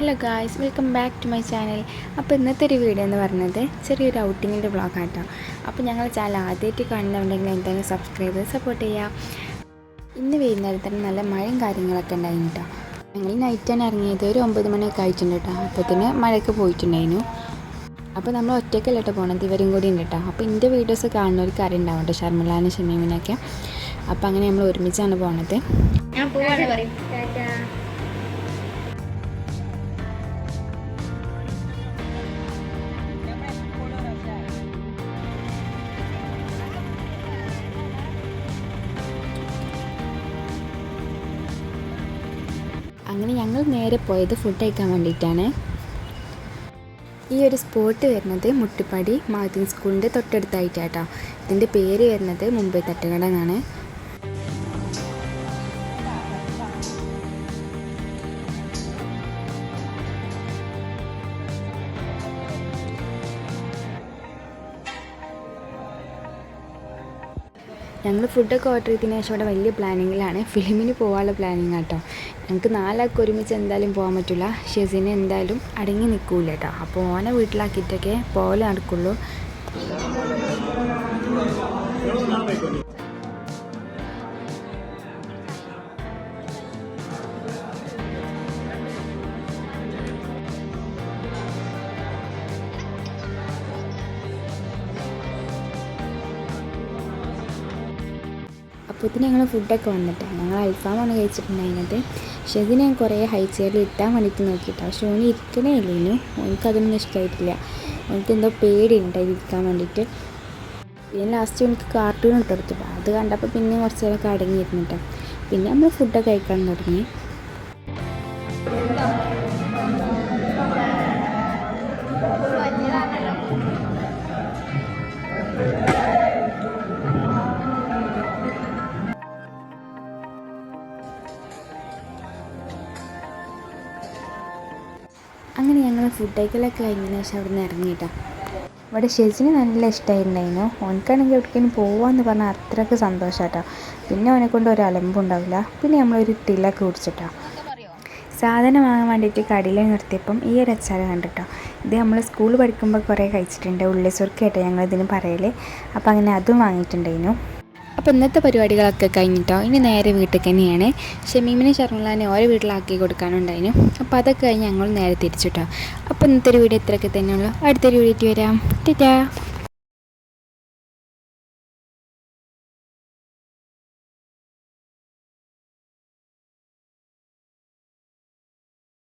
Hello guys, welcome back to my channel. അപ്പോൾ ഇന്നത്തെ ഒരു വീഡിയോ എന്ന് പറയുന്നത് ചെറിയൊരു ഔട്ടിങ്ങിൻ്റെ വ്ളോഗാട്ടോ. അപ്പോൾ ഞങ്ങൾ ചാനൽ ആദ്യമായിട്ട് കാണുന്നുണ്ടെങ്കിൽ എന്തായാലും സബ്സ്ക്രൈബ് ചെയ്ത് സപ്പോർട്ട് ചെയ്യാം. ഇന്ന് വൈകുന്നേരത്തിന് നല്ല മഴയും കാര്യങ്ങളൊക്കെ ഉണ്ടായിരുന്നു കേട്ടോ. ഞങ്ങൾ നൈറ്റാണ് ഇറങ്ങിയത്, ഒരു 9 മണിയൊക്കെ ആയിട്ടുണ്ട് കേട്ടോ. അപ്പോഴത്തേന് മഴയൊക്കെ പോയിട്ടുണ്ടായിരുന്നു. അപ്പോൾ നമ്മൾ ഒറ്റയ്ക്കല്ല കേട്ടോ പോകണത്, ഇവരും കൂടി ഉണ്ട് കേട്ടോ. അപ്പോൾ എൻ്റെ വീഡിയോസ് കാണുന്നവർക്ക് അറിയുണ്ടാവും കേട്ടോ, ഷർമിളാനും ഷമീമിനൊക്കെ. അപ്പോൾ അങ്ങനെ നമ്മൾ ഒരുമിച്ചാണ് പോണത്. ഞാൻ പോവാണ് പറയും. അങ്ങനെ ഞങ്ങൾ നേരെ പോയത് ഫുഡ് കഴിക്കാൻ വേണ്ടിയിട്ടാണ്. ഈ ഒരു സ്പോട്ട് വരുന്നത് മുട്ടിപ്പാടി മാതിൻ സ്കൂളിൻ്റെ തൊട്ടടുത്തായിട്ടാട്ടോ. ഇതിൻ്റെ പേര് വരുന്നത് മുംബൈ തട്ടുകട എന്നാണ്. ഞങ്ങൾ ഫുഡൊക്കെ ഓർഡർ ചെയ്തതിന് ശേഷം ഇവിടെ വലിയ പ്ലാനിങ്ങിലാണ്, ഫിലിമിന് പോകാനുള്ള പ്ലാനിങ് കേട്ടോ. ഞങ്ങൾക്ക് 4 ആൾക്ക് ഒരുമിച്ച് എന്തായാലും പോകാൻ പറ്റില്ല. ഷെസിനെ എന്തായാലും അടങ്ങി നിൽക്കില്ല കേട്ടോ. അപ്പോൾ ഓനെ വീട്ടിലാക്കിയിട്ടൊക്കെ പോലെ നടക്കുള്ളൂ. അപ്പോഴത്തേന് ഞങ്ങൾ ഫുഡൊക്കെ വന്നിട്ട് ഞങ്ങൾ അൽഫാമാണ് കഴിച്ചിട്ടുണ്ടായിരുന്നത്. ഷെസിനെ ഞാൻ കുറേ ഹൈ ചെയറിൽ ഇരുത്താൻ വേണ്ടിയിട്ട് നോക്കിയിട്ടാണ്, പക്ഷെ ഓന് ഇരിക്കണേ ഇല്ലേനു. എനിക്കതൊന്നും ഇഷ്ടമായിട്ടില്ല. എനിക്കെന്തോ പേടിയുണ്ട് ഇരിക്കാൻ വേണ്ടിയിട്ട്. പിന്നെ ലാസ്റ്റ് എനിക്ക് കാർട്ടൂൺ ഇട്ടെടുത്തിട്ട് അത് കണ്ടപ്പോൾ പിന്നെ കുറച്ച് നേരമൊക്കെ അടങ്ങിയിരുന്നിട്ട് പിന്നെ നമ്മൾ ഫുഡൊക്കെ കഴിക്കാൻ തുടങ്ങി. അങ്ങനെ ഞങ്ങൾ ഫുഡ് കഴിക്കലൊക്കെ കഴിഞ്ഞതിന് ശേഷം അവിടെ നിന്ന് ഇറങ്ങിയിട്ടാണ്. ഇവിടെ ഷെസിന് നല്ല ഇഷ്ടമായിട്ടുണ്ടായിരുന്നു. ഓനക്കാണെങ്കിൽ എവിടേക്കും പോവാന്ന് പറഞ്ഞാൽ അത്രയ്ക്ക് സന്തോഷമായിട്ടോ. പിന്നെ ഓനെ കൊണ്ട് ഒരു അലമ്പുണ്ടാവില്ല. പിന്നെ നമ്മളൊരു ടീലൊക്കെ കുടിച്ചിട്ടാണ് സാധനം വാങ്ങാൻ വേണ്ടിയിട്ട് കടയിൽ നിർത്തിയപ്പം ഈ ഒരു അച്ചാർ കണ്ടിട്ടോ. ഇത് നമ്മൾ സ്കൂൾ പഠിക്കുമ്പോൾ കുറേ കഴിച്ചിട്ടുണ്ട്, ഉള്ളിസുർക്കായിട്ടോ ഞങ്ങളിതിന് പറയൽ. അപ്പോൾ അങ്ങനെ അതും വാങ്ങിയിട്ടുണ്ടായിരുന്നു. അപ്പോൾ ഇന്നത്തെ പരിപാടികളൊക്കെ കഴിഞ്ഞിട്ടോ ഇനി നേരെ വീട്ടിൽ തന്നെയാണ്. ഷമീമിനെ ഷർമിളാനെ ഓരോ വീട്ടിലാക്കി കൊടുക്കാനുണ്ടായിരുന്നു. അപ്പോൾ അതൊക്കെ കഴിഞ്ഞ് ഞങ്ങൾ നേരെ തിരിച്ചിട്ടോ. അപ്പോൾ ഇന്നത്തെ ഒരു വീഡിയോ ഇത്രയൊക്കെ തന്നെയുള്ളൂ. അടുത്തൊരു വീഡിയോ വരാം. ടാറ്റാ.